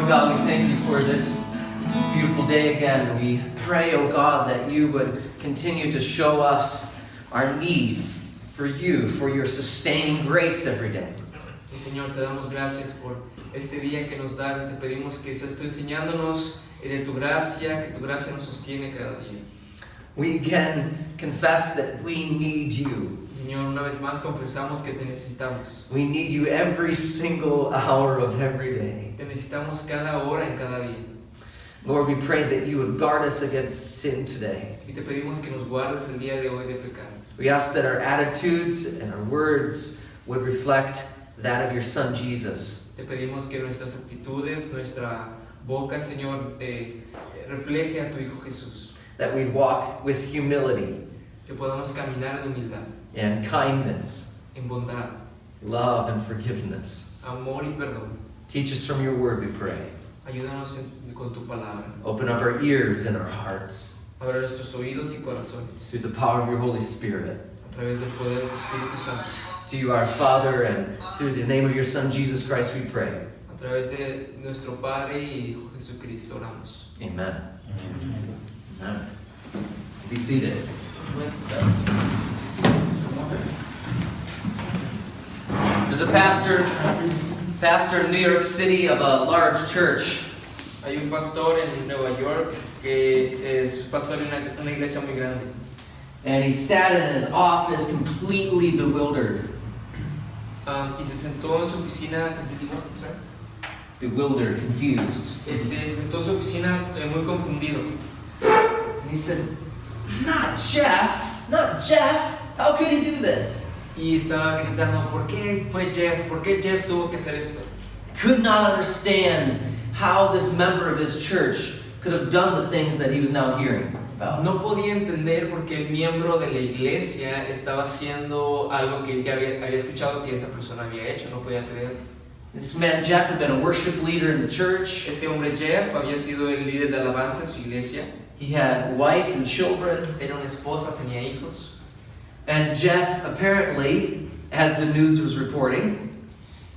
God, we thank you for this beautiful day again. We pray, oh God, that you would continue to show us our need for you, for your sustaining grace every day. Y Señor, te damos gracias por este día que nos das y te pedimos que seas tú enseñándonos de tu gracia, que tu gracia nos sostiene cada día. We again confess that we need you. Señor, una vez más confesamos que te necesitamos. We need you every single hour of every day. Te necesitamos cada hora en cada día. Lord, we pray that you would guard us against sin today. Y te pedimos que nos guardes el día de hoy de pecado. We ask that our attitudes and our words would reflect that of your Son, Jesus. Te pedimos que nuestras actitudes, nuestra boca, Señor, refleje a tu Hijo Jesús. That we'd walk with humility Que podamos caminar en humildad, and kindness, en bondad, love and forgiveness. amor y perdón. Teach us from your word, we pray. Ayúdanos con tu palabra. Open up our ears and our hearts Abre nuestros oídos y corazones through the power of your Holy Spirit. a través del poder del Espíritu Santo. To you, our Father, and through the name of your Son, Jesus Christ, we pray. A través de nuestro Padre y Hijo Jesucristo oramos. Amen. Amen. Be seated. There's a pastor in New York City of a large church. Hay un pastor en Nueva York que es pastor en una iglesia muy grande. And he sat in his office completely bewildered. Y se sentó en su oficina, Bewildered, confused. se sentó en su oficina muy confundido. And he said, Not Jeff! Not Jeff! How could he do this? Y estaba gritando, ¿por qué fue Jeff? ¿Por qué Jeff tuvo que hacer esto? Could not understand how this member of his church could have done the things that he was now hearing about. No podía entender por qué el miembro de la iglesia estaba haciendo algo que él ya había escuchado que esa persona había hecho. No podía creer. This man, Jeff, had been a worship leader in the church. Este hombre Jeff había sido el líder de alabanza en su iglesia. He had a wife and children. Era una esposa, tenía hijos. And Jeff, apparently, as the news was reporting,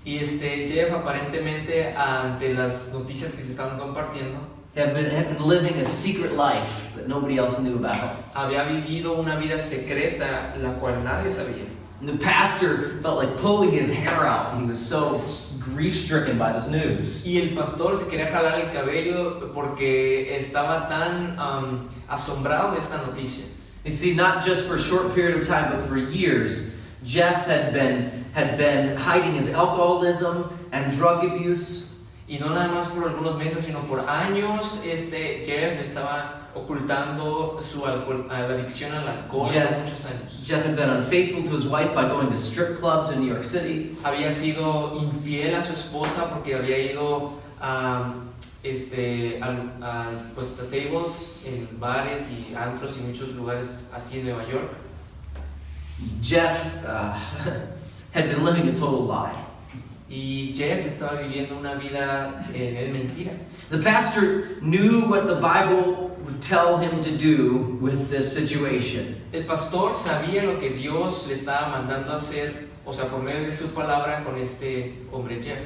Y Jeff aparentemente ante las noticias que se estaban compartiendo had been living a secret life that nobody else knew about. había vivido una vida secreta la cual nadie sabía. And the pastor felt like pulling his hair out. He was so grief-stricken by this news. Y el pastor se quería jalar el cabello porque estaba tan asombrado de esta noticia. You see, not just for a short period of time, but for years, Jeff had been hiding his alcoholism and drug abuse. Y no nada más por algunos meses, sino por años, Jeff estaba ocultando su adicción al alcohol por muchos años. Jeff had been unfaithful to his wife by going to strip clubs in New York City. Había sido infiel a su esposa porque había ido a tables en bares y antros y muchos lugares así en Nueva York. Jeff had been living a total lie. Y Jeff estaba viviendo una vida en mentira. The pastor knew what the Bible would tell him to do with this situation. El pastor sabía lo que Dios le estaba mandando a hacer, o sea, por medio de su palabra con este hombre Jeff.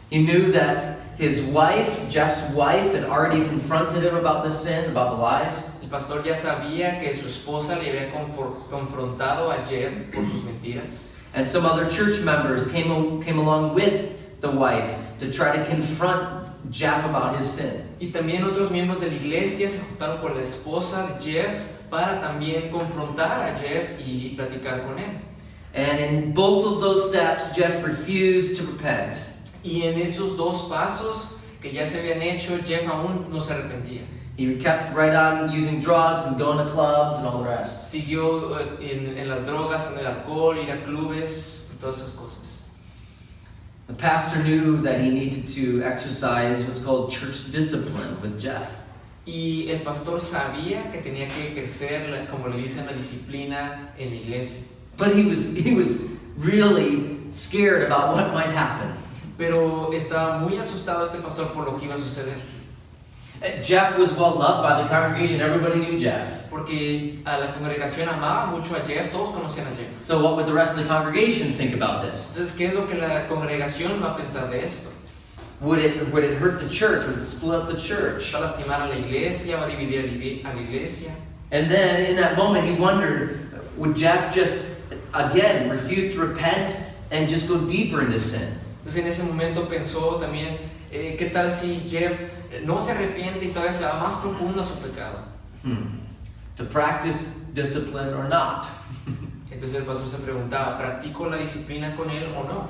He knew that his wife, Jeff's wife, had already confronted him about the sin, about the lies. El pastor ya sabía que su esposa le había confrontado a Jeff por sus mentiras. And some other church members came along with the wife to try to confront Jeff about his sin. Y también otros miembros de la iglesia se juntaron con la esposa de Jeff para también confrontar a Jeff y platicar con él. And in both of those steps, Jeff refused to repent. Y en esos dos pasos que ya se habían hecho, Jeff aún no se arrepentía. He kept right on using drugs and going to clubs and all the rest. Siguió en las drogas, en el alcohol, ir a clubes, y todas esas cosas. The pastor knew that he needed to exercise what's called church discipline with Jeff. Y el pastor sabía que tenía que ejercer, como le dicen, la disciplina en la iglesia. But he was really scared about what might happen. Pero estaba muy asustado este pastor por lo que iba a suceder. Jeff was well loved by the congregation. Everybody knew Jeff. Porque a la congregación amaba mucho a Jeff, todos conocían a Jeff. So what would the rest of the congregation think about this? Entonces, ¿qué es lo que la congregación va a pensar de esto? Would it hurt the church? Would it split up the church? ¿Va a lastimar a la iglesia? ¿Va a dividir a la iglesia? And then in that moment he wondered, would Jeff just again refuse to repent and just go deeper into sin? Entonces en ese momento pensó también, ¿qué tal si Jeff no se arrepiente y todavía se va más profundo a su pecado? To practice discipline or not? Entonces el pastor se preguntaba, ¿practico la disciplina con él o no?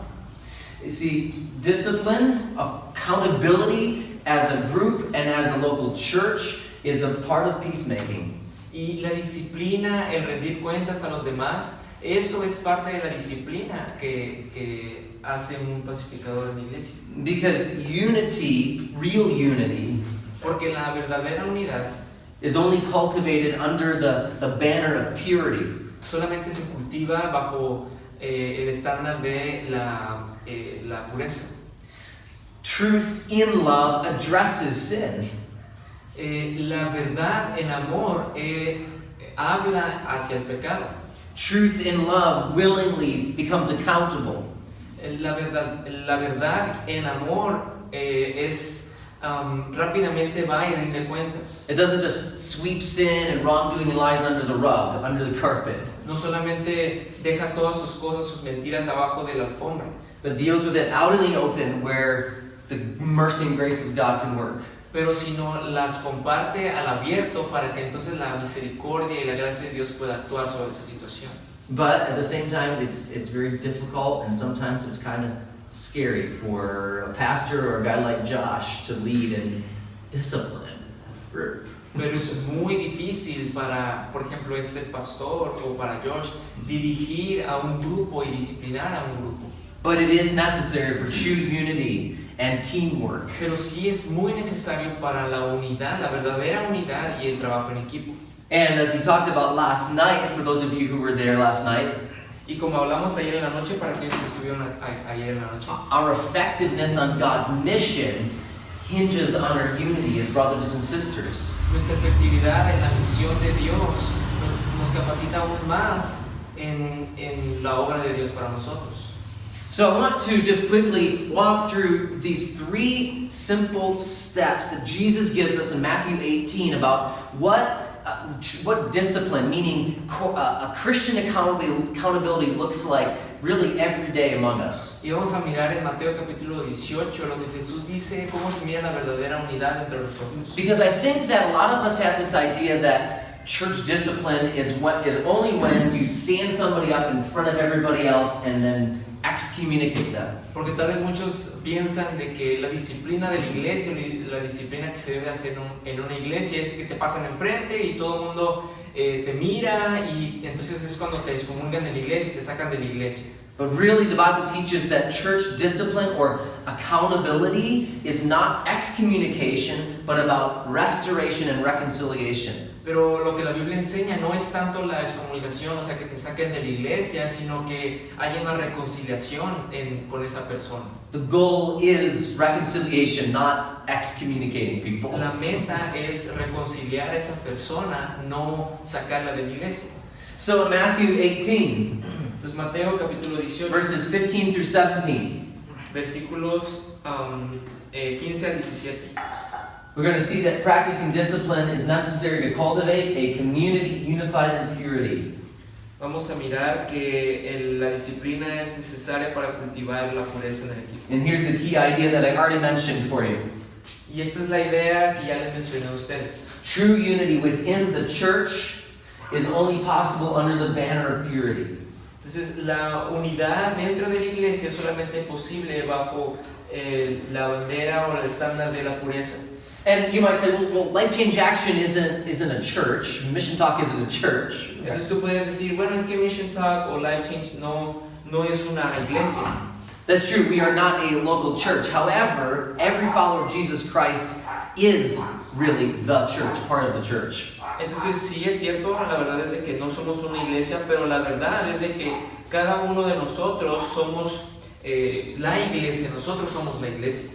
You see, discipline, accountability as a group and as a local church is a part of peacemaking. Y la disciplina, el rendir cuentas a los demás, eso es parte de la disciplina que hace un pacificador en la iglesia. Because unity, real unity, Porque la verdadera unidad is only cultivated under the banner of purity. solamente se cultiva bajo el estándar de la pureza. Truth in love addresses sin. La verdad en amor habla hacia el pecado. Truth in love willingly becomes accountable. La verdad en amor rápidamente va y rinde cuentas. It doesn't just sweep sin and wrongdoing and lies under the rug, under the carpet, No solamente deja todas sus cosas, sus mentiras abajo de la alfombra, but deals with it out in the open where the mercy and grace of God can work. pero sino las comparte al abierto para que entonces la misericordia y la gracia de Dios pueda actuar sobre esa situación. But at the same time, it's very difficult and sometimes it's kind of scary for a pastor or a guy like Josh to lead and discipline as a group. Pero eso es muy difícil para, por ejemplo, este pastor o para Josh dirigir a un grupo y disciplinar a un grupo. But it is necessary for true unity and teamwork. Pero sí es muy necesario para la unidad, la verdadera unidad y el trabajo en equipo. And as we talked about last night, for those of you who were there last night, Y como hablamos ayer en la noche, para aquellos que estuvieron ayer en la noche, our effectiveness on God's mission hinges on our unity as brothers and sisters. nuestra efectividad en la misión de Dios nos capacita aún más en la obra de Dios para nosotros. So I want to just quickly walk through these 3 simple steps that Jesus gives us in Matthew 18 about what discipline, meaning a Christian accountability looks like really every day among us. Y vamos a mirar en Mateo capítulo 18 lo que Jesús dice, cómo se mira la verdadera unidad entre nosotros. Because I think that a lot of us have this idea that church discipline is only when you stand somebody up in front of everybody else and then excommunicate them. Porque tal vez muchos piensan de que la disciplina de la iglesia, la disciplina que se debe hacer en una iglesia es que te pasan enfrente y todo el mundo te mira y entonces es cuando te excomulgan de la iglesia y te sacan de la iglesia. But really the Bible teaches that church discipline or accountability is not excommunication, but about restoration and reconciliation. Pero lo que la Biblia enseña no es tanto la excomulgación, o sea, que te saquen de la iglesia, sino que haya una reconciliación con esa persona. The goal is reconciliation, not excommunicating people. La meta es reconciliar a esa persona, no sacarla de la iglesia. So in Matthew 18, Entonces Mateo capítulo 18, verses 15 through 17, versículos 15 a 17. we're going to see that practicing discipline is necessary to cultivate a community unified in purity. Vamos a mirar que la disciplina es necesaria para cultivar la pureza en el equipo. And here's the key idea that I already mentioned for you. Y esta es la idea que ya les mencioné a ustedes. True unity within the church is only possible under the banner of purity. Entonces, la unidad dentro de la iglesia es solamente posible bajo la bandera o el estándar de la pureza. And you might say, well, Life Change Action isn't a church. Mission Talk isn't a church. Entonces tú puedes decir, bueno, es que Mission Talk o Life Change no es una iglesia. That's true. We are not a local church. However, every follower of Jesus Christ is really the church, part of the church. Entonces sí es cierto, la verdad es de que no somos una iglesia, pero la verdad es de que cada uno de nosotros somos la iglesia, nosotros somos la iglesia.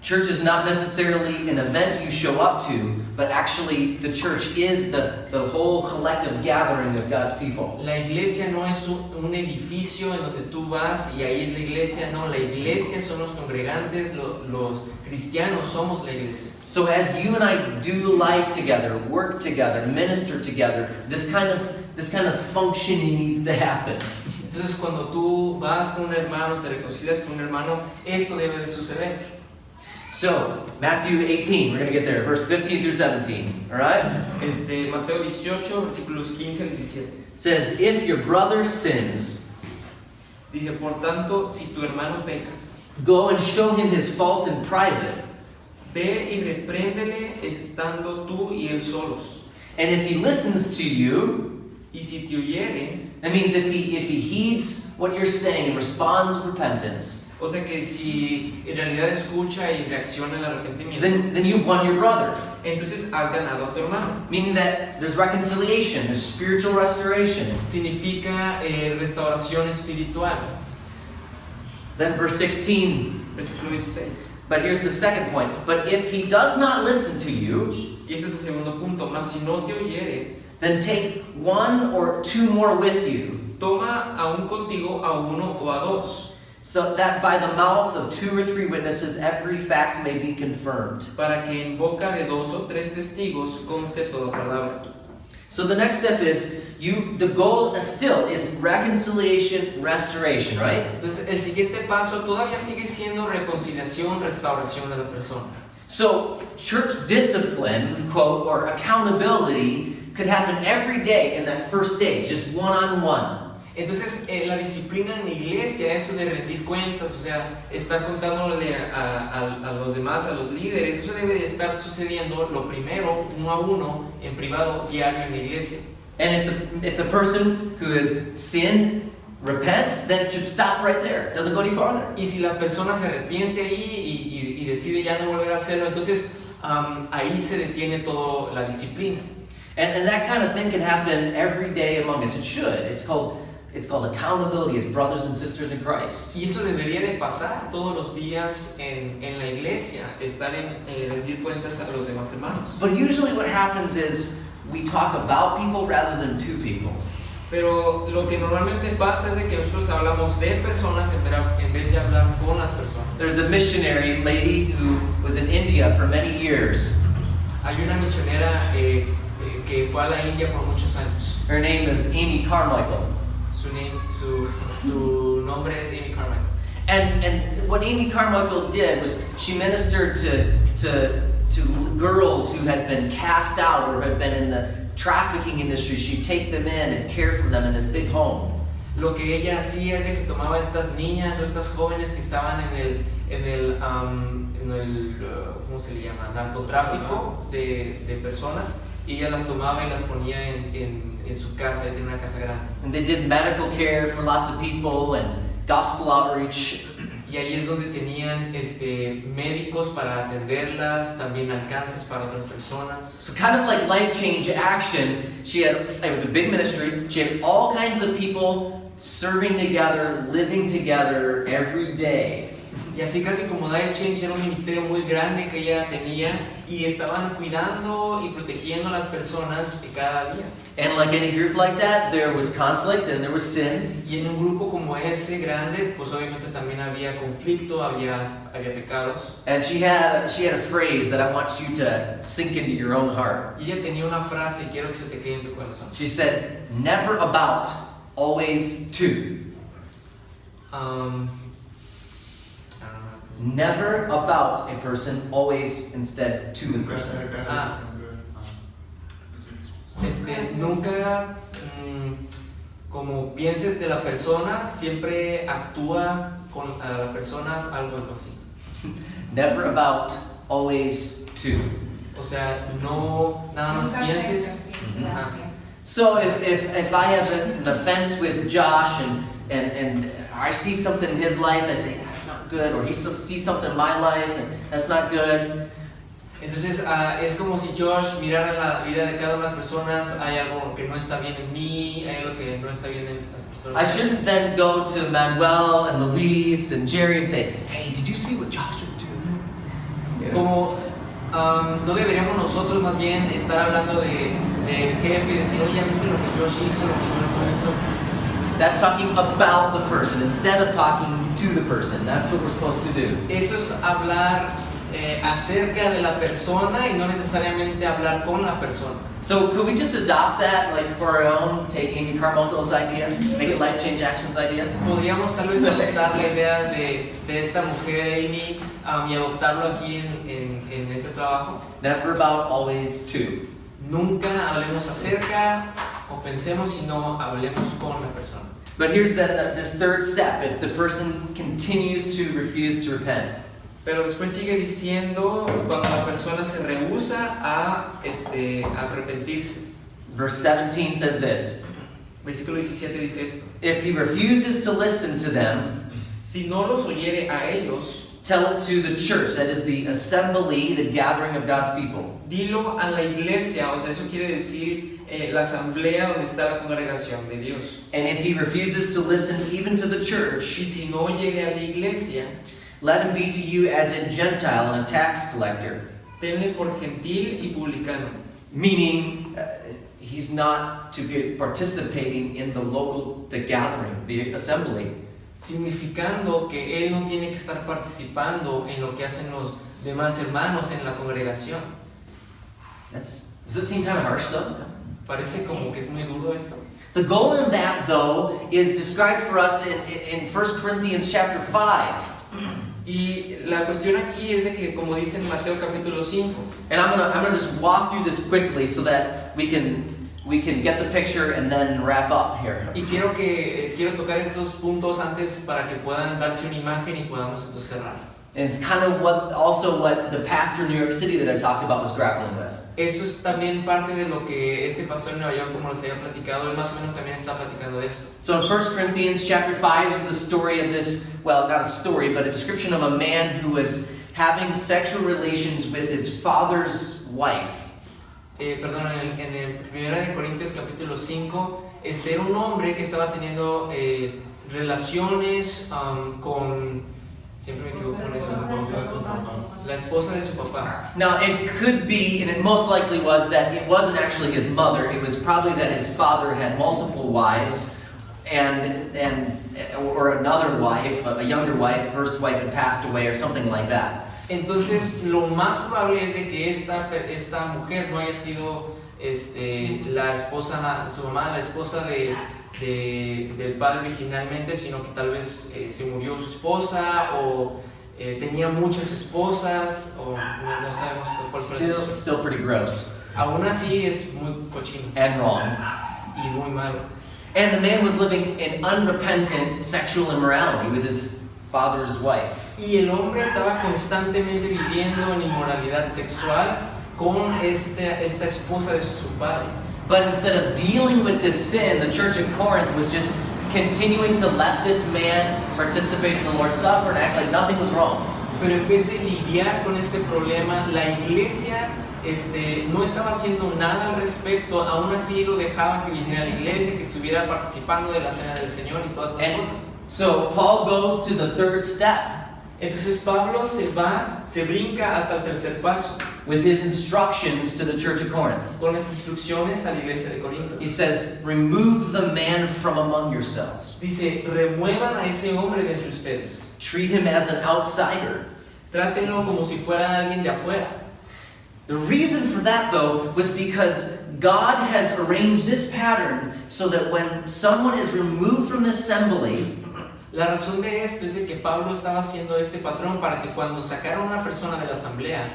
Church is not necessarily an event you show up to, but actually the church is the whole collective gathering of God's people. La iglesia no es un edificio en donde tú vas y ahí es la iglesia, no, la iglesia son los congregantes, los cristianos somos la iglesia. So as you and I do life together, work together, minister together, this kind of functioning needs to happen. Entonces cuando tú vas con un hermano, te reconcilias con un hermano, esto debe de suceder. So, Matthew 18, we're going to get there, verse 15 through 17, all right? Mateo 18, versículos 15 al 17. It says, if your brother sins, Dice, por tanto, si tu hermano peca, go and show him his fault in private. ve y repréndele estando tú y él solos. And if he listens to you, Y si te oyere, that means if he heeds what you're saying and responds with repentance, o sea que si en realidad escucha y reacciona al arrepentimiento, then you've won your brother. entonces has ganado a tu hermano. Meaning that there's reconciliation, there's spiritual restoration. Significa restauración espiritual. Then verse 16, Versículo 16. but here's the second point. But if he does not listen to you, Y este es el segundo punto. Mas si no te oyere, then take one or two more with you, toma aún contigo a uno o a dos, so that by the mouth of 2 or 3 witnesses every fact may be confirmed. para que en boca de 2 o 3 testigos conste toda palabra. So the next step is, the goal still is reconciliation, restoration, right? Entonces el siguiente paso todavía sigue siendo reconciliación, restauración de la persona. So church discipline, quote, or accountability could happen every day in that first stage, just one-on-one. Entonces la disciplina en la iglesia, eso de rendir cuentas, o sea, estar contándole a los demás, a los líderes, eso debe de estar sucediendo lo primero, uno a uno, en privado, diario en la iglesia. And if the person who has sinned repents, then it should stop right there. It doesn't go any farther. Y si la persona se arrepiente ahí y decide ya no volver a hacerlo, entonces ahí se detiene toda la disciplina. And that kind of thing can happen every day among us. It should. It's called accountability as brothers and sisters in Christ. Y eso debería de pasar todos los días en la iglesia, estar en rendir cuentas a los demás hermanos. But usually what happens is we talk about people rather than to people. Pero lo que normalmente pasa es de que nosotros hablamos de personas en vez de hablar con las personas. There's a missionary lady who was in India for many years. Hay una misionera que fue a la India por muchos años. Her name is Amy Carmichael. Su nombre es Amy Carmichael. And what Amy Carmichael did was she ministered to girls who had been cast out or had been in the trafficking industry. She'd take them in and care for them in this big home. Lo que ella hacía es de que tomaba a estas niñas o estas jóvenes que estaban en el ¿cómo se le llama? Narcotráfico de personas, y ella las tomaba y las ponía en su casa. Ella tenía una casa grande. And they did medical care for lots of people and gospel outreach. Y ahí es donde tenían médicos para atenderlas, también alcances para otras personas. So kind of like Life Change Action, it was a big ministry. She had all kinds of people serving together, living together every day. Y así casi como Life Change era un ministerio muy grande que ella tenía, y estaban cuidando y protegiendo a las personas cada día. And like any group like that, there was conflict and there was sin. Y en un grupo como ese grande, pues obviamente también había conflicto, había pecados. And she had a phrase that I want you to sink into your own heart. Y ella tenía una frase, y quiero que se te quede en tu corazón. She said, never about, always to. I don't know. Never about a person, always instead to the person. Nunca como pienses de la persona, siempre actúa con la persona algo así. Never about, always to. O sea, no nada más pienses. So if I have an offense with Josh and I see something in his life, I say that's not good, or he sees something in my life and that's not good. Entonces es como si Josh mirara la vida de cada una de las personas. Hay algo que no está bien en mí, hay algo que no está bien en las personas. I shouldn't then go to Manuel and Luis and Jerry and say, hey, did you see what Josh was doing? Como no deberíamos nosotros más bien estar hablando del jefe y decir, oye, ¿ya viste lo que Josh hizo, lo que Josh no hizo? That's talking about the person instead of talking to the person. That's what we're supposed to do. Eso es hablar acerca de la persona y no necesariamente hablar con la persona. So could we just adopt that, like for our own, take Amy Carmichael's idea, make it Life Change Action's idea? Podríamos tal vez adoptar la idea de esta mujer Amy y adoptarlo aquí en este trabajo. Never about, always to. Nunca hablemos acerca o pensemos, sino hablemos con la persona. But here's this third step. If the person continues to refuse to repent. Pero después sigue diciendo cuando la persona se rehúsa a arrepentirse. Verse 17 says this. Versículo 17 dice esto. If he refuses to listen to them, si no los oyere a ellos, tell it to the church, that is the assembly, the gathering of God's people. Dilo a la iglesia, o sea, eso quiere decir la asamblea donde está la congregación de Dios. And if he refuses to listen even to the church, y si no oye a la iglesia, let him be to you as a Gentile and a tax collector. Tenle por gentil y publicano. Meaning, he's not to be participating in the gathering, the assembly. Significando que él no tiene que estar participando en lo que hacen los demás hermanos en la congregación. Does it seem kind of harsh though? Parece como que es muy duro esto. The goal in that though is described for us in 1 Corinthians chapter 5. Y la cuestión aquí es de que, como dice en Mateo capítulo 5. And I'm gonna just walk through this quickly so that we can get the picture and then wrap up here. Y quiero tocar estos puntos antes para que puedan darse una imagen y podamos entonces cerrar. And it's kind of what the pastor in New York City that I talked about was grappling with. Eso es también parte de lo que este pastor en Nueva York, como les había platicado, él más o menos también está platicando de esto. So in 1 Corinthians chapter 5 is the story of this, well, not a story, but a description of a man who was having sexual relations with his father's wife. Perdón, en el 1 Corintios capítulo 5, era un hombre que estaba teniendo relaciones con... Siempre me equivoco con eso. La esposa de su papá. Now it could be, and it most likely was, that it wasn't actually his mother. It was probably that his father had multiple wives, or another wife, a younger wife, first wife had passed away, or something like that. Entonces, lo más probable es de que esta mujer no haya sido la esposa, su mamá, la esposa del padre originalmente, sino que tal vez se murió su esposa o tenía muchas esposas o no sabemos cuál fue la situación. Still pretty gross. Aún así es muy cochino. And wrong. Y muy malo. And the man was living in unrepentant sexual immorality with his father's wife. Y el hombre estaba constantemente viviendo en inmoralidad sexual con esta esposa de su padre. But instead of dealing with this sin, the church in Corinth was just continuing to let this man participate in the Lord's Supper and act like nothing was wrong. Pero en vez de lidiar con este problema, la iglesia no estaba haciendo nada al respecto. Aún así lo dejaban que viniera a la iglesia, que estuviera participando de la cena del Señor y todas estas cosas. So Paul goes to the third step. Entonces Pablo se brinca hasta el tercer paso. With his instructions to the church of Corinth. Con las instrucciones a la iglesia de Corinto. He says, remove the man from among yourselves. Dice, remuevan a ese hombre de entre ustedes. Treat him as an outsider. Trátenlo como si fuera alguien de afuera. The reason for that, though, was because God has arranged this pattern so that when someone is removed from the assembly, la razón de esto es de que Pablo estaba haciendo este patrón para que cuando sacaron a una persona de la asamblea,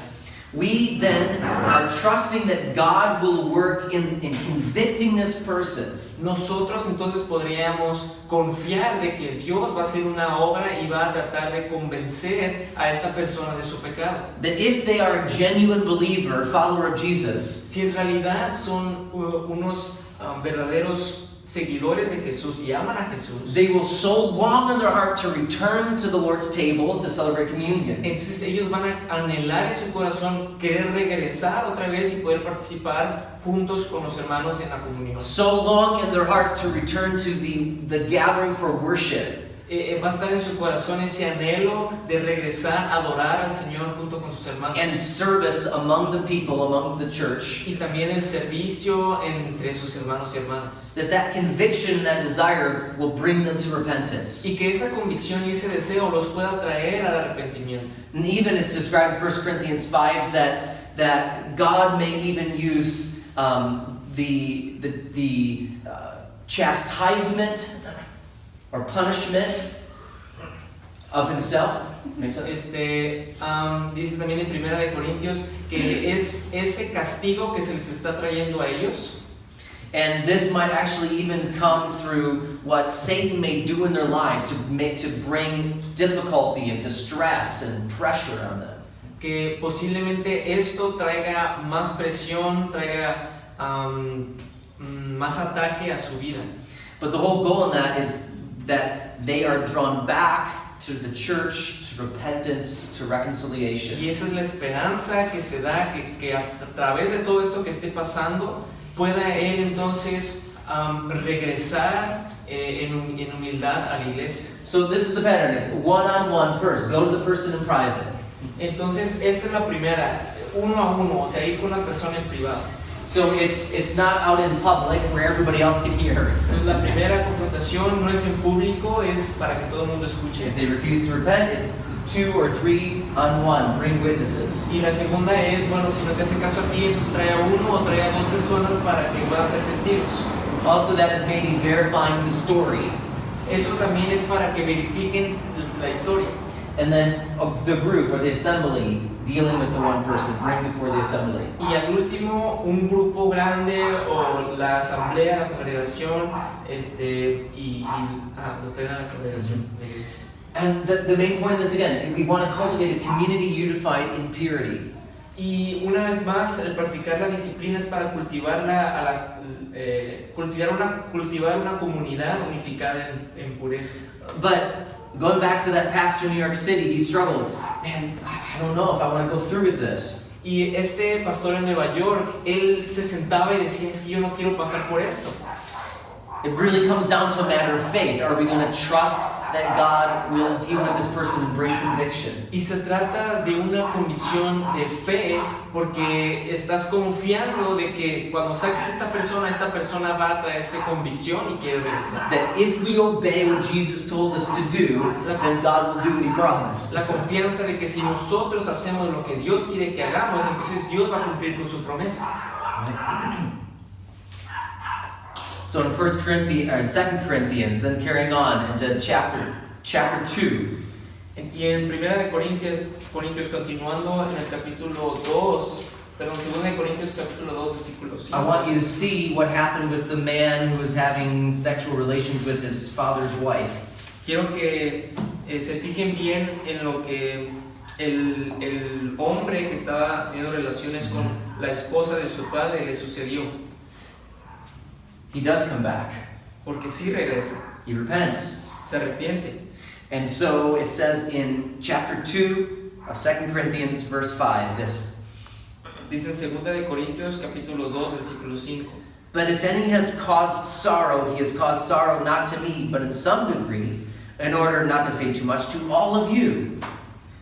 we then are trusting that God will work in convicting this person. Nosotros entonces podríamos confiar de que Dios va a hacer una obra y va a tratar de convencer a esta persona de su pecado. That if they are a genuine believer, follower of Jesus, si en realidad son unos verdaderos seguidores de Jesús y aman a Jesús, they will so long in their heart to return to the Lord's table to celebrate communion. Entonces ellos van a anhelar en su corazón querer regresar otra vez y poder participar juntos con los hermanos en la comunión. So long in their heart to return to the gathering for worship. va a estar en su corazón ese anhelo de regresar a adorar al Señor junto con sus hermanos. And service among the people, among the church. Y también el servicio entre sus hermanos y hermanas. That conviction, that desire will bring them to repentance. Y que esa convicción y ese deseo los pueda traer al arrepentimiento. And even it's described in 1 Corinthians 5 that God may even use the chastisement or punishment of himself. Make sense? Dice también en 1 de Corintios que es ese castigo que se les está trayendo a ellos. And this might actually even come through what Satan may do in their lives to bring difficulty and distress and pressure on them. Que posiblemente esto traiga más presión, traiga más ataque a su vida. But the whole goal in that is that they are drawn back to the church, to repentance, to reconciliation. Y esa es la esperanza que se da, que a través de todo esto que esté pasando, pueda él entonces regresar en humildad a la iglesia. So this is the pattern. It's one-on-one first. Go to the person in private. Entonces, esta es la primera, uno a uno, o sea, ir con la persona en privado. So it's not out in public where everybody else can hear. Entonces, la primera confrontación no es en público, es para que todo el mundo escuche. If they refuse to repent, it's 2 or 3 on 1. Bring witnesses. Y la segunda es, bueno, si no te hace caso a ti, entonces trae a uno o trae a dos personas para que puedan ser testigos. Also, that is maybe verifying the story. Eso también es para que verifiquen la historia. And then the group or the assembly dealing with the one person, bring before the assembly. Y al último, un grupo grande o la asamblea, la congregación, los traen a la congregación, la iglesia. And the main point of this again, we want to cultivate a community unified in purity. Y una vez más, el practicar la disciplina es para cultivar una comunidad unificada en pureza. But going back to that pastor in New York City, he struggled. Man, I don't know if I want to go through with this. Y este pastor en Nueva York, él se sentaba y decía, es que yo no quiero pasar por esto. It really comes down to a matter of faith. Are we going to trust that God will deal with this person and bring conviction? Y se trata de una convicción de fe, porque estás confiando de que cuando saques esta persona va a traerse convicción y quiere regresar. That if we obey what Jesus told us to do, then God will do what He promised. La confianza de que si nosotros hacemos lo que Dios quiere que hagamos, entonces Dios va a cumplir con su promesa. So in 2 Corinthians, then carrying on into chapter 2. Y en 1 de Corintios continuando en el capítulo 2, perdón, 2 de Corintios capítulo 2, versículo 5. I want you to see what happened with the man who was having sexual relations with his father's wife. Quiero que se fijen bien en lo que el hombre que estaba teniendo relaciones con la esposa de su padre le sucedió. He does come back. Porque sí regresa, He repents. se arrepiente. And so it says in chapter 2 of 2 Corinthians, verse 5, this. Dice en 2 de Corintios capítulo 2, versículo 5. But if any has caused sorrow, he has caused sorrow not to me, but in some degree, in order not to say too much, to all of you.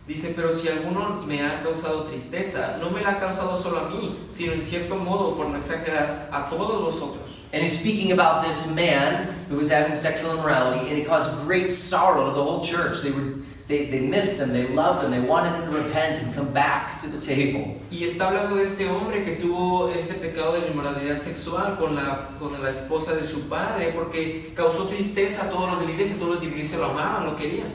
Dice, pero si alguno me ha causado tristeza, no me la ha causado solo a mí, sino en cierto modo, por no exagerar, a todos vosotros. And he's speaking about this man who was having sexual immorality, and it caused great sorrow to the whole church. They missed him, they loved him, they wanted him to repent and come back to the table. Y está hablando de este hombre que tuvo este pecado de la inmoralidad sexual con la esposa de su padre, porque causó tristeza a todos los de la iglesia, todos los de la iglesia lo amaban, lo querían.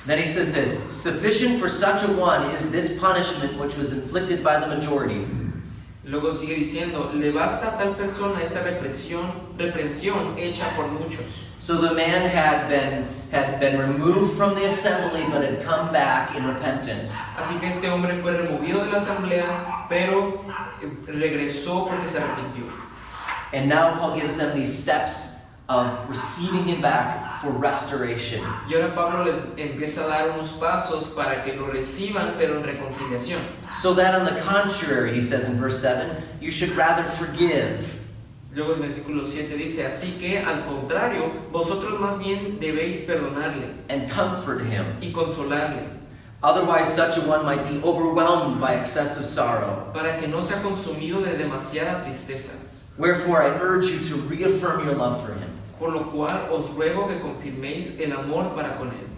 Then he says this, sufficient for such a one is this punishment which was inflicted by the majority. Luego sigue diciendo, le basta a tal persona esta reprensión hecha por muchos. So the man had been removed from the assembly, but had come back in repentance. Así que este hombre fue removido de la asamblea, pero regresó porque se arrepintió. And now Paul gives them these steps of receiving him back for restoration. Y ahora Pablo les empieza a dar unos pasos para que lo reciban, pero en reconciliación. So that on the contrary, he says in verse 7, you should rather forgive. Luego el versículo 7 dice, así que al contrario, vosotros más bien debéis perdonarle and comfort him. y consolarle, Otherwise, such a one might be overwhelmed by excessive sorrow. para que no sea consumido de demasiada tristeza. Wherefore, I urge you to reaffirm your love for him. Por lo cual os ruego que confirméis el amor para con él.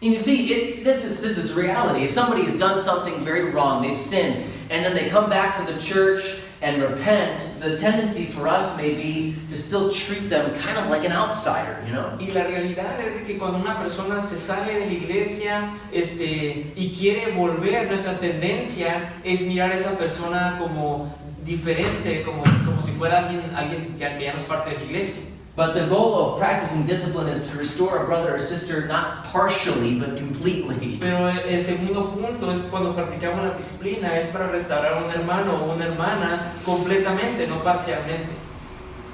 And you see, this is reality. If somebody has done something very wrong, they've sinned, and then they come back to the church and repent, the tendency for us may be to still treat them kind of like an outsider, you know? Y la realidad es de que cuando una persona se sale de la iglesia y quiere volver, nuestra tendencia es mirar a esa persona como diferente, como si fuera alguien que ya no es parte de la iglesia. But the goal of practicing discipline is to restore a brother or sister not partially, but completely. Pero el segundo punto es cuando practicamos la disciplina, es para restaurar a un hermano o una hermana completamente, no parcialmente.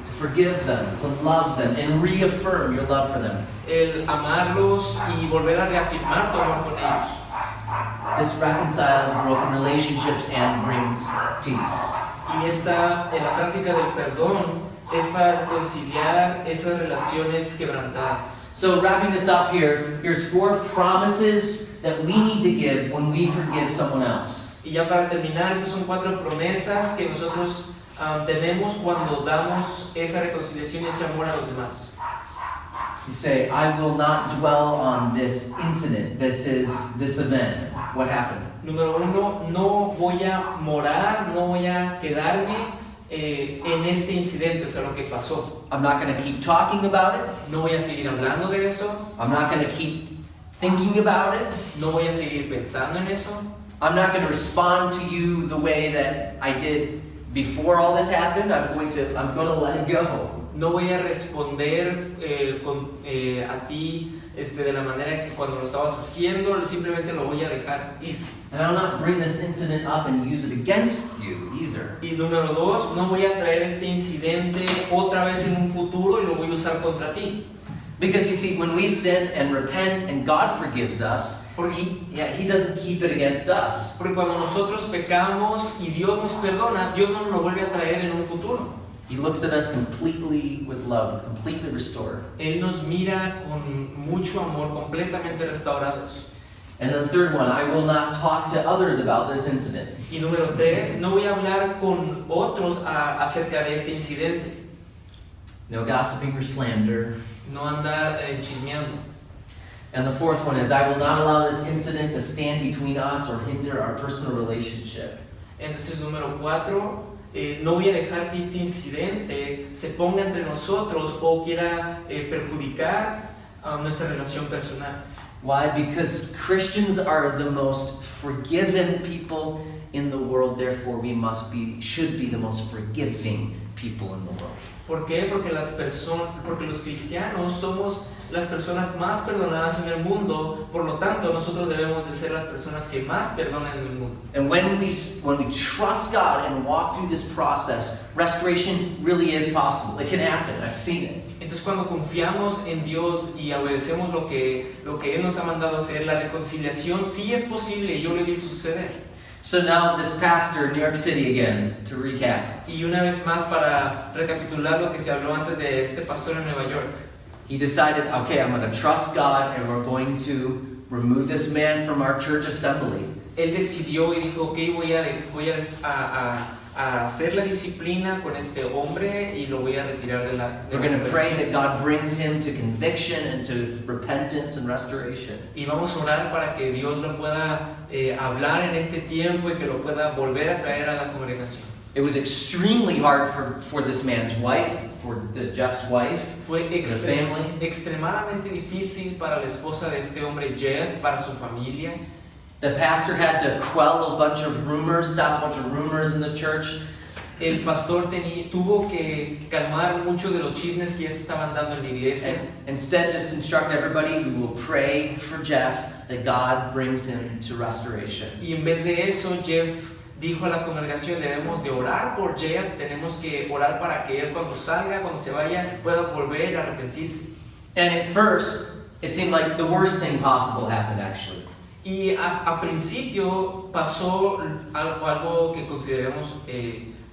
To forgive them, to love them, and reaffirm your love for them. El amarlos y volver a reafirmar tu amor con ellos. This reconciles broken relationships and brings peace. Y la práctica del perdón es para reconciliar esas relaciones quebrantadas. So wrapping this up here, here's 4 promises that we need to give when we forgive someone else. Y ya para terminar, esas son 4 promesas que nosotros tenemos cuando damos esa reconciliación y ese amor a los demás. You say, I will not dwell on this incident, this event. What happened? Número 1, no voy a morar, no voy a quedarme en este incidente, o sea, lo que pasó. I'm not going to keep talking about it. No voy a seguir hablando de eso. I'm not going to keep thinking about it. No voy a seguir pensando en eso. I'm not going to respond to you the way that I did before all this happened. I'm going to let it go. No voy a responder a ti de la manera que cuando lo estabas haciendo, simplemente lo voy a dejar ir. And I'll not bring this incident up and use it against you either. Y número 2, no voy a traer este incidente otra vez en un futuro y lo voy a usar contra ti. Because you see, when we sin and repent and God forgives us, He doesn't keep it against us. Porque cuando nosotros pecamos y Dios nos perdona, Dios no nos lo vuelve a traer en un futuro. He looks at us completely with love, completely restored. Él nos mira con mucho amor, completamente restaurados. And then the third one, I will not talk to others about this incident. Y número 3, no voy a hablar con otros acerca de este incidente. No gossiping or slander. No andar chismeando. And the fourth one is, I will not allow this incident to stand between us or hinder our personal relationship. Entonces, número 4, no voy a dejar que este incidente se ponga entre nosotros o quiera perjudicar nuestra relación personal. Why? Because Christians are the most forgiven people in the world, therefore we should be the most forgiving people in the world. ¿Por qué? Porque los cristianos somos las personas más perdonadas en el mundo, por lo tanto nosotros debemos de ser las personas que más perdonan en el mundo. And when we trust God and walk through this process, restoration really is possible. It can happen. I've seen it. Entonces cuando confiamos en Dios y obedecemos lo que Él nos ha mandado hacer, la reconciliación sí es posible y yo lo he visto suceder. So now this pastor in New York City again, to recap. Y una vez más para recapitular lo que se habló antes de este pastor en Nueva York. He decided, okay, I'm going to trust God and we're going to remove this man from our church assembly. Él decidió y dijo, ok, voy a hacer la disciplina con este hombre y lo voy a retirar de la We're going to pray that God brings him to conviction and to repentance and restoration. Y vamos a orar para que Dios lo pueda hablar en este tiempo y que lo pueda volver a traer a la congregación. It was extremely hard for this man's wife, for Jeff's wife, Fue the family. extremadamente difícil para la esposa de este hombre Jeff, para su familia. The pastor had to quell a bunch of rumors, stop a bunch of rumors in the church. El pastor tuvo que calmar muchos de los chismes que ya se estaban dando en la iglesia. And instead, just instruct everybody, we will pray for Jeff that God brings him to restoration. Y en vez de eso, Jeff dijo a la congregación, debemos de orar por Jeff, tenemos que orar para que él cuando salga, cuando se vaya, pueda volver a arrepentirse. And at first, it seemed like the worst thing possible happened actually. Y a principio pasó algo que consideramos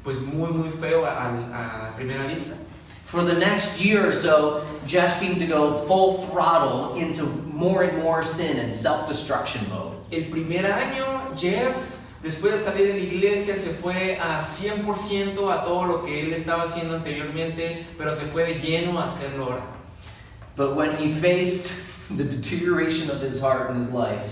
pues muy feo a primera vista. For the next year or so, Jeff seemed to go full throttle into more and more sin and self-destruction mode. El primer año, Jeff, después de salir de la iglesia, se fue a 100% a todo lo que él estaba haciendo anteriormente, pero se fue de lleno a hacerlo ahora. But when he faced the deterioration of his heart and his life,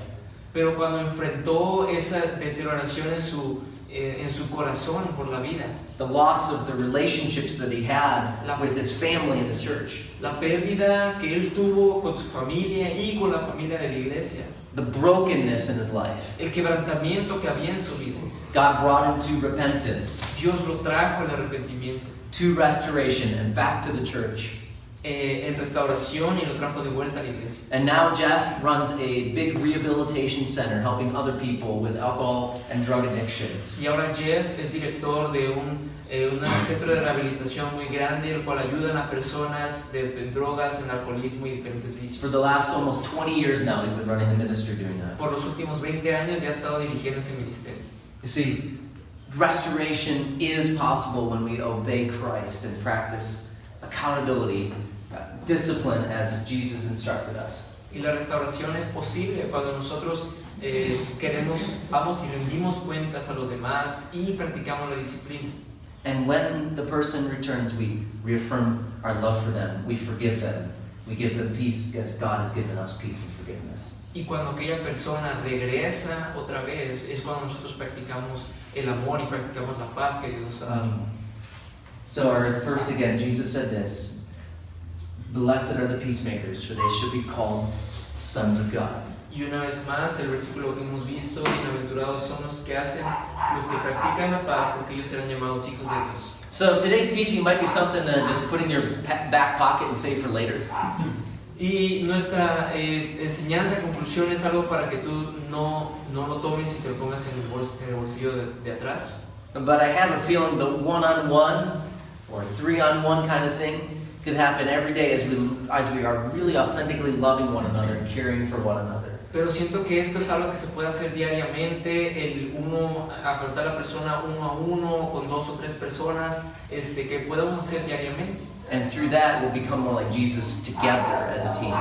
Pero cuando enfrentó esa deterioración en su corazón por la vida, the loss of the relationships that he had with his family in the church, la pérdida que él tuvo con su familia y con la familia de la iglesia, the brokenness in his life, el quebrantamiento que había en su vida, God brought him to repentance, Dios lo trajo al arrepentimiento, to restoration, and back to the church. en restauración, y lo trajo de vuelta a la iglesia. And now Jeff runs a big rehabilitation center helping other people with alcohol and drug addiction. Y ahora Jeff es director de un centro de rehabilitación muy grande, el cual ayudan a personas de drogas, en alcoholismo y diferentes For vicios. the last almost 20 years now, he's been running the ministry doing that. Por los últimos 20 años ya ha estado dirigiendo ese ministerio. You see, restoration is possible when we obey Christ and practice accountability, discipline as Jesus instructed us. Y la restauración es posible cuando nosotros vamos y rendimos cuentas a los demás y practicamos la disciplina. And when the person returns, we reaffirm our love for them, we forgive them, we give them peace as God has given us peace and forgiveness. Y cuando aquella persona regresa otra vez, es cuando nosotros practicamos el amor y practicamos la paz que Dios nos ha dado. So our first again, Jesus said this, blessed are the peacemakers, for they should be called sons of God. Y una vez más, el versículo que hemos visto, bienaventurados son los que practican la paz, porque ellos serán llamados hijos de Dios. So today's teaching might be something to just put in your back pocket and save for later. Y nuestra enseñanza, conclusión, es algo para que tú no lo tomes y te lo pongas en el bolsillo de atrás. But I have a feeling the one-on-one or three-on-one kind of thing could happen every day as we are really authentically loving one another and caring for one another. Pero siento que esto es algo que se puede hacer diariamente, afrontar a la persona uno a uno, con 2 o 3 personas, que podemos hacer diariamente. And through that, we'll become more like Jesus together as a team.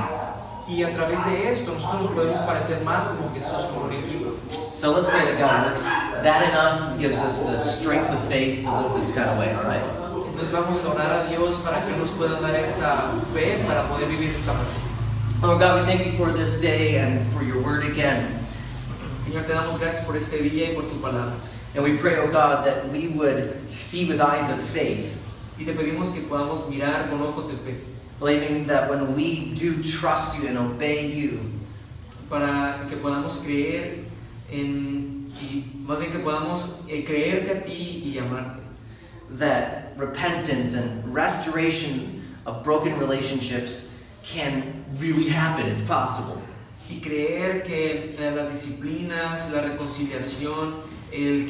Y a través de esto, nosotros nos podemos parecer más como Jesús, como un equipo. So let's pray that God works that in us and gives us the strength of faith to live this kind of way, all right? Entonces vamos a orar a Dios para que nos pueda dar esa fe para poder vivir de esta manera. Lord God, we thank you for this day and for your word again. Señor, te damos gracias por este día y por tu palabra. And we pray, oh God, that we would see with eyes of faith, Y te pedimos que podamos mirar con ojos de fe, believing that when we do trust you and obey you, para que podamos creer más bien que podamos creerte a ti y amarte. that repentance and restoration of broken relationships can really happen. It's possible. Y creer que las disciplinas, la reconciliación, el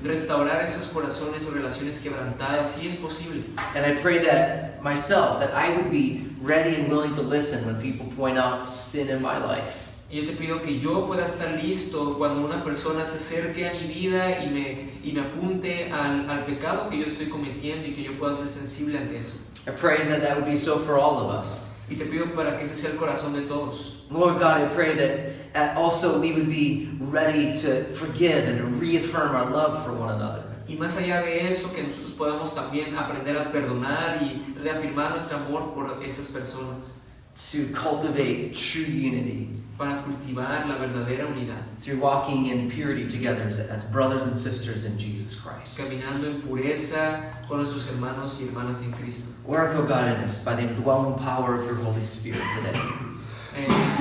restaurar esos corazones o relaciones quebrantadas, sí es posible. And I pray that myself, that I would be ready and willing to listen when people point out sin in my life. Y yo te pido que yo pueda estar listo cuando una persona se acerque a mi vida y me apunte al pecado que yo estoy cometiendo y que yo pueda ser sensible ante eso. I pray that that would be so for all of us. Y te pido para que ese sea el corazón de todos. Lord God, I pray that also we would be ready to forgive and to reaffirm our love for one another. Y más allá de eso, que nosotros podamos también aprender a perdonar y reafirmar nuestro amor por esas personas. To cultivate true unity Para cultivar la verdadera unidad. through walking in purity together as brothers and sisters in Jesus Christ. Caminando en pureza con nuestros hermanos y hermanas en Cristo. Work, O God, in us by the indwelling power of your Holy Spirit today.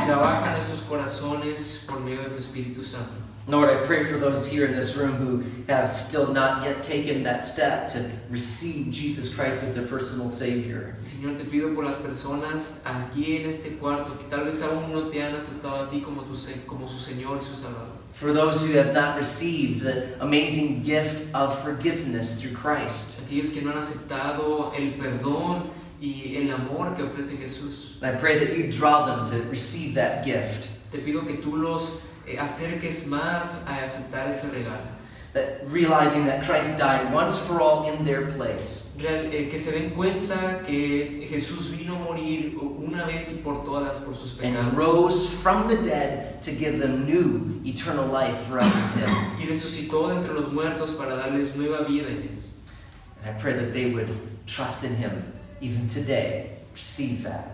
Trabaja nuestros corazones por medio de tu Espíritu Santo. Lord, I pray for those here in this room who have still not yet taken that step to receive Jesus Christ as their personal Savior. Señor, te pido por las personas aquí en este cuarto que tal vez aún no te han aceptado a ti como su Señor y su Salvador. For those who have not received the amazing gift of forgiveness through Christ. Aquellos que no han aceptado el perdón y el amor que ofrece Jesús. And I pray that you draw them to receive that gift. Te pido que tú los acerques más a aceptar ese regalo. that realizing that Christ died once for all in their place. Que se den cuenta que Jesús vino a morir una vez y por todas por sus And pecados. rose from the dead to give them new eternal life forever with him. Y resucitó de entre los muertos para darles nueva vida en él. And I pray that they would trust in him even today. Receive that.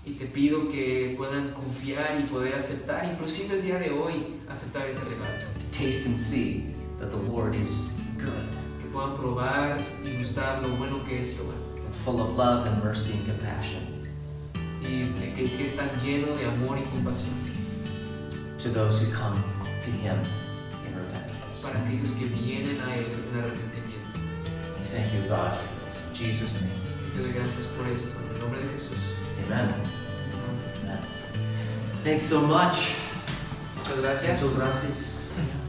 Y te pido que puedan confiar y poder aceptar, inclusive el día de hoy, aceptar ese regalo. To taste and see that the Lord is good Que puedan probar y gustar lo bueno que es Jehová. and full of love and mercy and compassion Y que están llenos de amor y compasión to those who come to him in repentance. para aquellos que vienen a Él en arrepentimiento. We thank you, God, for this. In Jesus' name. Y te doy gracias por esto, en el nombre de Jesús. Amen. Amen. Thanks so much. Muchas gracias. Muchas gracias.